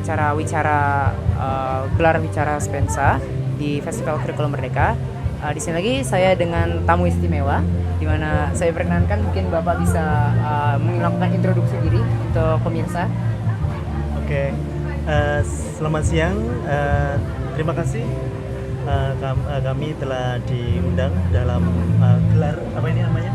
acara gelar wicara Spensa di Festival Kurikulum Merdeka. Di sini lagi saya dengan tamu istimewa, di mana saya perkenankan mungkin Bapak bisa melakukan introduksi diri untuk pemirsa. Oke, selamat siang. Terima kasih kami telah diundang dalam gelar apa ini namanya?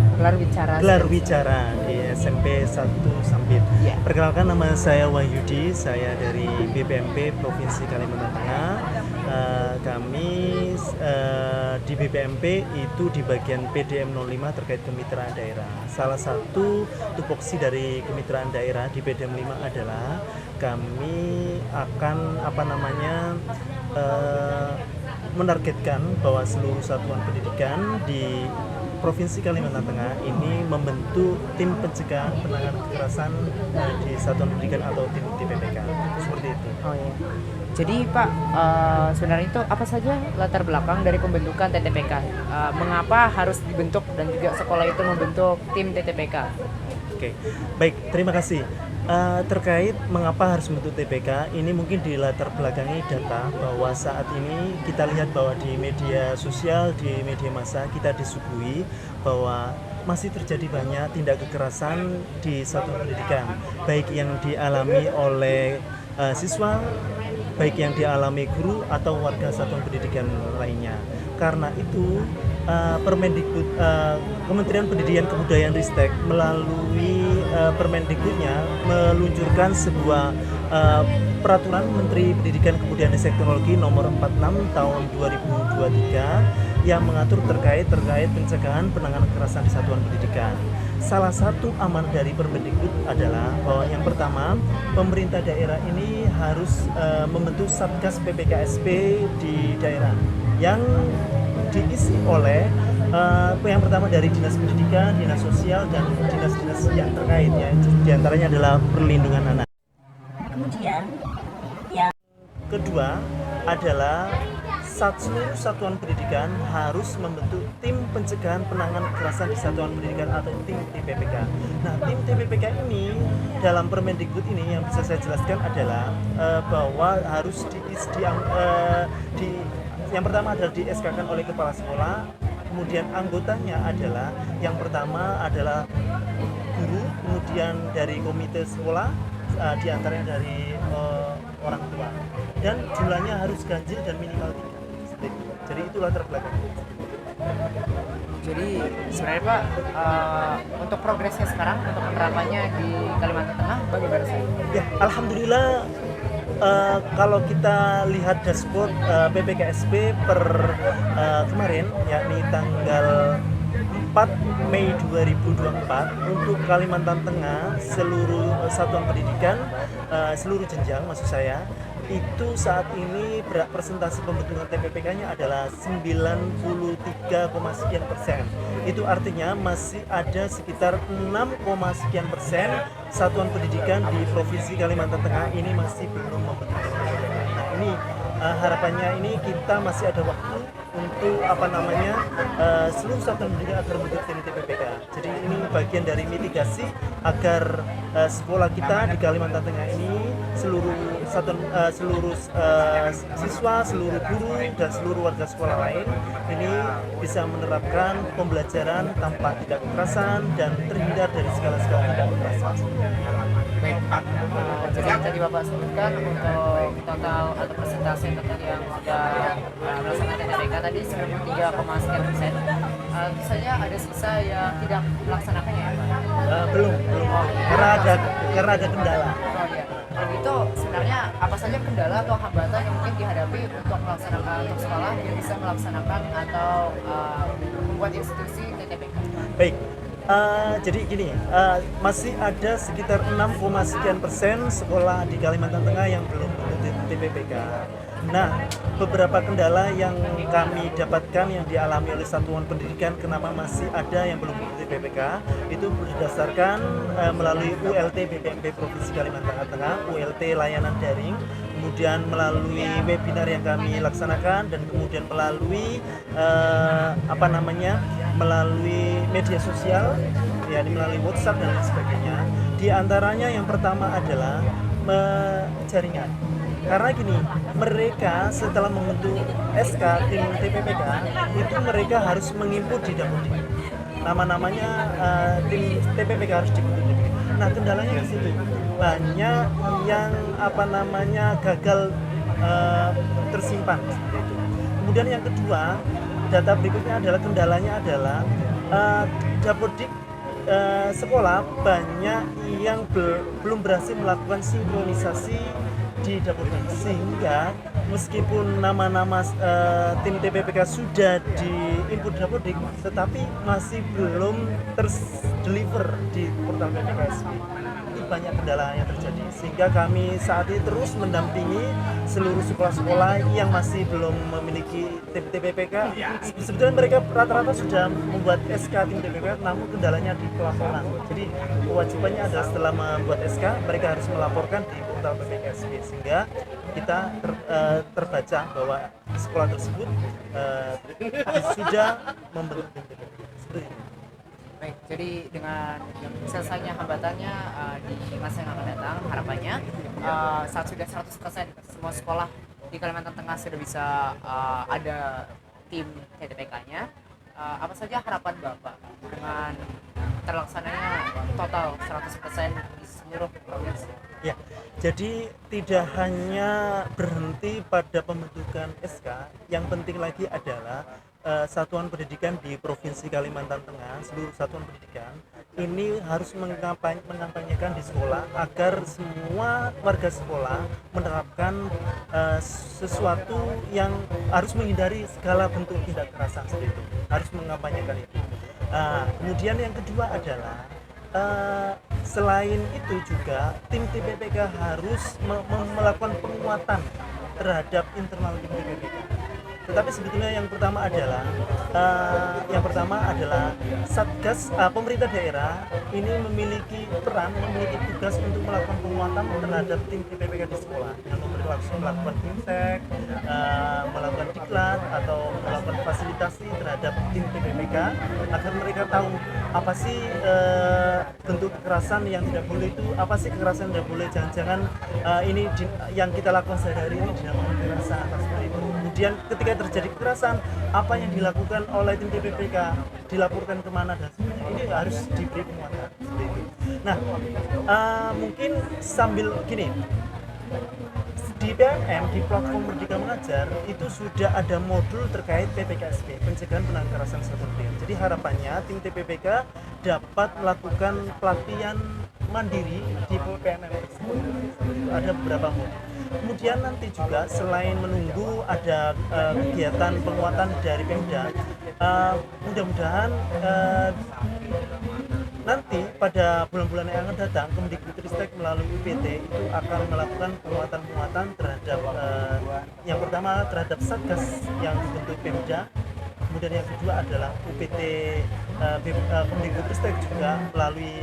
Gelar wicara di SMP 1 Sampit. Yeah. Perkenalkan, nama saya Wahyudi, saya dari BPMP Provinsi Kalimantan Tengah. Kami di BPMP itu di bagian PDM 05 terkait kemitraan daerah. Salah satu tupoksi dari kemitraan daerah di PDM 5 adalah kami akan menargetkan bahwa seluruh satuan pendidikan di Provinsi Kalimantan Tengah ini membentuk tim pencegahan penanganan kekerasan di satuan pendidikan atau tim TPPK, seperti itu. Oh iya. Jadi Pak, sebenarnya itu apa saja latar belakang dari pembentukan TTPK? Mengapa harus dibentuk dan juga sekolah itu membentuk tim TTPK? Oke, baik, terima kasih. Terkait mengapa harus membentuk TPK, ini mungkin di latar belakangi data bahwa saat ini kita lihat bahwa di media sosial, di media massa kita disuguhi bahwa masih terjadi banyak tindak kekerasan di satuan pendidikan, baik yang dialami oleh siswa, baik yang dialami guru atau warga satuan pendidikan lainnya. Karena itu Permendikbud, Kementerian Pendidikan Kebudayaan Ristek melalui Permendikbudnya meluncurkan sebuah peraturan Menteri Pendidikan Kebudayaan dan Teknologi nomor 46 tahun 2023 yang mengatur terkait pencegahan penanganan kekerasan di satuan pendidikan. Salah satu amanat dari Permendikbud adalah bahwa yang pertama, pemerintah daerah ini harus membentuk Satgas PPKSP di daerah yang diisi oleh yang pertama dari Dinas Pendidikan, Dinas Sosial, dan dinas-dinas yang terkait, ya. Di antaranya adalah perlindungan anak. Kemudian yang kedua adalah seluruh satuan pendidikan harus membentuk tim pencegahan penanganan kekerasan di satuan pendidikan atau tim TPPK. Nah, tim TPPK ini dalam Permendikbud ini yang bisa saya jelaskan adalah bahwa harus yang pertama adalah di SK-kan oleh kepala sekolah, kemudian anggotanya adalah yang pertama adalah guru, kemudian dari komite sekolah, di antaranya dari orang tua, dan jumlahnya harus ganjil dan minimal 3. Jadi itu latar belakangnya. Jadi sebenarnya Pak, untuk progresnya sekarang untuk penerapannya di Kalimantan Tengah bagaimana sih? Ya, alhamdulillah. Kalau kita lihat dashboard PPKSP per kemarin, yakni tanggal 4 Mei 2024 untuk Kalimantan Tengah, seluruh satuan pendidikan, seluruh jenjang maksud saya, itu saat ini persentase pembentukan TPPK-nya adalah 93,sekian%. Itu artinya masih ada sekitar 6,sekian% satuan pendidikan di Provinsi Kalimantan Tengah ini masih belum membentuk TPPK. Nah, ini harapannya ini kita masih ada waktu untuk seluruh satuan pendidikan agar membentuk tim TPPK. Jadi ini bagian dari mitigasi agar sekolah kita di Kalimantan Tengah ini seluruh siswa, seluruh guru, dan seluruh warga sekolah lain ini bisa menerapkan pembelajaran tanpa tindak kekerasan dan terhindar dari segala tindak kekerasan. Baik, jadi tadi Bapak sebutkan untuk total atau persentase total yang sudah melaksanakan TTPK tadi 93,sekian%. Tentu saja ada sisa yang tidak melaksanakannya ya Pak? Belum, karena ada kendala. Oh iya. Kalau gitu sebenarnya apa saja kendala atau hambatan yang mungkin dihadapi untuk sekolah yang bisa melaksanakan atau membuat institusi TTPK? Baik. Jadi gini, masih ada sekitar 6,sekian% sekolah di Kalimantan Tengah yang belum membentuk TPPK. Nah, beberapa kendala yang kami dapatkan yang dialami oleh satuan pendidikan kenapa masih ada yang belum membentuk TPPK itu berdasarkan melalui ULT BPMP Provinsi Kalimantan Tengah, ULT layanan daring, kemudian melalui webinar yang kami laksanakan, dan kemudian melalui melalui media sosial, yakni melalui WhatsApp dan lain sebagainya. Di antaranya yang pertama adalah jaringan. Karena gini, mereka setelah membentuk SK tim TPPK itu mereka harus menginput di Dapodik. Nama-namanya tim TPPK harus dibentuk. Nah, kendalanya di situ. Banyak yang gagal tersimpan seperti itu. Kemudian yang kedua, data berikutnya adalah kendalanya adalah Dapodik sekolah banyak yang belum berhasil melakukan sinkronisasi di Dapodik, sehingga meskipun nama-nama tim TPPK sudah di input Dapodik, tetapi masih belum terdeliver di portal PPKSB. Itu banyak kendala yang terjadi, sehingga kami saat ini terus mendampingi seluruh sekolah-sekolah yang masih belum memiliki tim TPPK. Sebetulnya mereka rata-rata sudah membuat SK tim TPPK, namun kendalanya di pelaporan. Jadi kewajibannya adalah setelah membuat SK, mereka harus melaporkan di portal PPKSB, sehingga kita terbaca bahwa sekolah tersebut sudah membentuk tim TPPK. Seperti itu. Baik, jadi dengan selesainya hambatannya di masa yang akan datang, harapannya saat sudah 100% semua sekolah di Kalimantan Tengah sudah bisa ada tim TTPK-nya, apa saja harapan Bapak dengan terlaksananya total 100% di seluruh provinsi? Ya, jadi tidak hanya berhenti pada pembentukan SK, yang penting lagi adalah satuan pendidikan di Provinsi Kalimantan Tengah, seluruh satuan pendidikan ini harus mengampanyekan di sekolah agar semua warga sekolah menerapkan sesuatu yang harus menghindari segala bentuk tindak kekerasan seperti itu, harus mengampanyekan itu. Kemudian yang kedua adalah selain itu juga tim TPPK harus melakukan penguatan terhadap internal tim TPPK. Tetapi sebetulnya yang pertama adalah Satgas pemerintah daerah ini memiliki tugas untuk melakukan penguatan terhadap tim TPPK di sekolah dengan melakukan fintech, melakukan diklat atau melakukan fasilitasi terhadap tim TPPK agar mereka tahu apa sih bentuk kekerasan yang tidak boleh itu, apa sih kekerasan yang tidak boleh, jangan-jangan ini yang kita lakukan sehari-hari ini dinamakan kekerasan atas seperti itu. Kemudian ketika terjadi kekerasan, apa yang dilakukan oleh tim TPPK, dilaporkan kemana dan sebagainya, ini harus diberi penguatan seperti itu. Nah, mungkin sambil gini, di PMM, di platform Merdeka Mengajar itu sudah ada modul terkait PPKSB, pencegahan penanganan kekerasan seksual. Jadi harapannya tim TPPK dapat melakukan pelatihan mandiri di PMM tersebut. Ada beberapa modul. Kemudian nanti juga selain menunggu ada kegiatan penguatan dari Pemda, mudah-mudahan nanti pada bulan-bulan yang akan datang Kemdikbudristek melalui UPT itu akan melakukan penguatan terhadap yang pertama terhadap Satgas yang dibentuk Pemda, kemudian yang kedua adalah UPT Kemdikbudristek juga melalui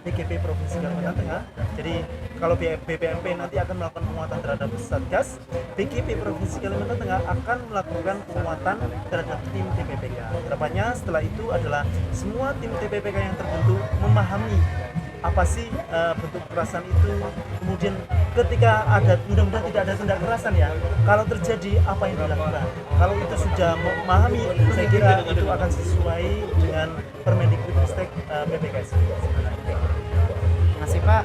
BGP Provinsi Kalimantan Tengah. Jadi kalau BPMP nanti akan melakukan penguatan terhadap Satgas, BGP Provinsi Kalimantan Tengah akan melakukan penguatan terhadap tim TPPK. Harapannya setelah itu adalah semua tim TPPK yang terbentuk memahami apa sih bentuk kekerasan itu, kemudian ketika ada, mudah-mudahan tidak ada tindak kekerasan ya, kalau terjadi apa yang dilakukan. Kalau itu sudah memahami, saya kira itu akan sesuai dengan Permendikbudristek PPKS. Terima kasih Pak.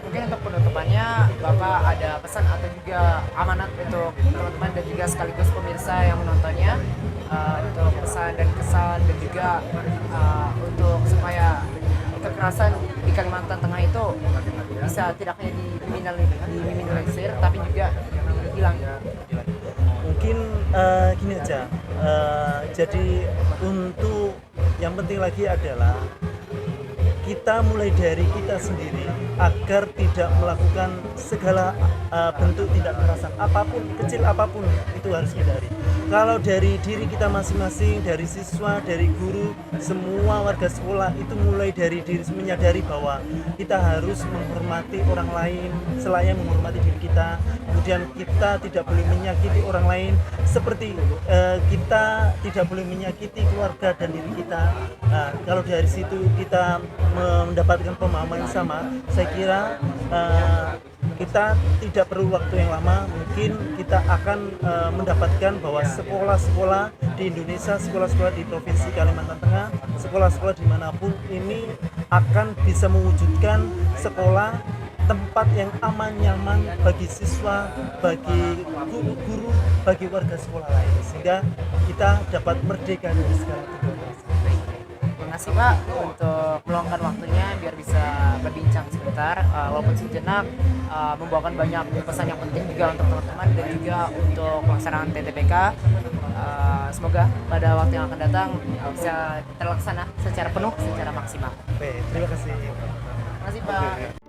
Mungkin untuk penutupannya Bapak ada pesan atau juga amanat untuk teman-teman dan juga sekaligus pemirsa yang menontonnya, untuk pesan dan kesan dan juga untuk supaya kekerasan di Kalimantan Tengah itu bisa tidak hanya diminimalisir tapi juga hilang. Mungkin gini aja, jadi untuk yang penting lagi adalah kita mulai dari kita sendiri agar tidak melakukan segala bentuk tindak kekerasan apapun, kecil apapun itu harus hindari. Kalau dari diri kita masing-masing, dari siswa, dari guru, semua warga sekolah itu mulai dari diri, menyadari bahwa kita harus menghormati orang lain selayaknya menghormati diri kita. Kemudian kita tidak boleh menyakiti orang lain seperti kita tidak boleh menyakiti keluarga dan diri kita. Nah, kalau dari situ kita mendapatkan pemahaman yang sama, saya kira kita tidak perlu waktu yang lama, mungkin kita akan mendapatkan bahwa sekolah-sekolah di Indonesia, sekolah-sekolah di Provinsi Kalimantan Tengah, sekolah-sekolah dimanapun ini akan bisa mewujudkan sekolah tempat yang aman, nyaman bagi siswa, bagi guru-guru, bagi warga sekolah lain, sehingga kita dapat merdeka dari segala keterbatasan. Terima kasih Pak untuk meluangkan waktunya biar bisa berbincang sebentar, walaupun sejenak, membawakan banyak pesan yang penting juga untuk teman-teman dan juga untuk pelaksanaan TTPK. Semoga pada waktu yang akan datang bisa terlaksana secara penuh, secara maksimal. Oke, terima kasih. Terima kasih Pak.